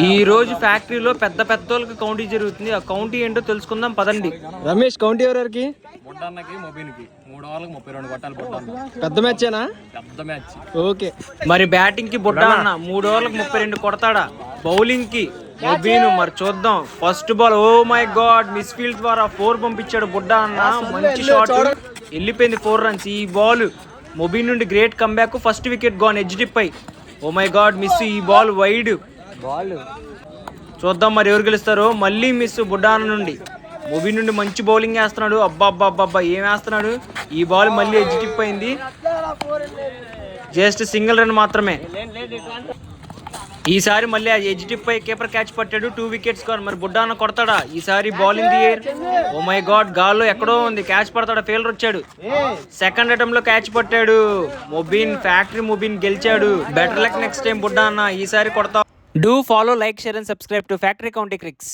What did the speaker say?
ఈ రోజు ఫ్యాక్టరీలో పెద్ద పెద్దోళ్ళకి కౌంటీ జరుగుతుంది. ఆ కౌంటీ ఏంటో తెలుసుకుందాం పదండి. రమేష్ కౌంటీ ఎవరికి? బుడ్డన్నకి మొబైన్కి 3 ఓవర్లకు 32 కొట్టాలి. బుడ్డన్న పెద్ద మ్యాచేనా? పెద్ద మ్యాచ్. ఓకే. మరి బ్యాటింగ్ కి బుడ్డ అన్న 3 ఓవర్లకు 32 కొడతాడా? బౌలింగ్ కి మొబీన్ మరి చూద్దాం. First ball oh my god misfield ద్వారా 4 పంపించాడు బుడ్డ అన్న. మంచి షాట్ వెళ్ళిపోయింది 4 రన్స్. ఈ బాల్ మొబీన్ నుండి great comeback. First wicket gone edge dip అయి. Oh my god miss. ఈ బాల్ వైడ్ బాల్. చూద్దాం మరి ఎవరు గెలుస్తారో. మళ్ళీ మిస్ బుడ్డ అన్న నుండి. మొబీన్ నుండి మంచి బౌలింగ్ వేస్తున్నాడు. అబ్బా అబ్బా అబ్బా ఏం వేస్తున్నాడు. ఈ బాల్ మళ్ళీ ఎడ్జ్ డిప్ అయింది. జస్ట్ సింగిల్ రన్ మాత్రమే. ఈసారి మళ్ళీ ఆ ఎడ్జ్ డిప్ అయి కీపర్ క్యాచ్ పట్టాడు. 2 వికెట్స్ కాదు. మరి బుడ్డ అన్న కొడతాడా ఈసారి? Ball in the air. Oh my god గాల్లో ఎక్కడో ఉంది. క్యాచ్ పడతాడా? ఫెయిలర్ వచ్చాడు. సెకండ్ అటెంప్ట్ లో క్యాచ్ పట్టాడు. మొబీన్ ఫ్యాక్టరీ మొబీన్ గెలిచాడు. బెటర్ లక్ నెక్స్ట్ టైం బుడ్డ అన్న. ఈసారి కొడతా. Do follow, like, share and subscribe to factory county క్రిక్స్.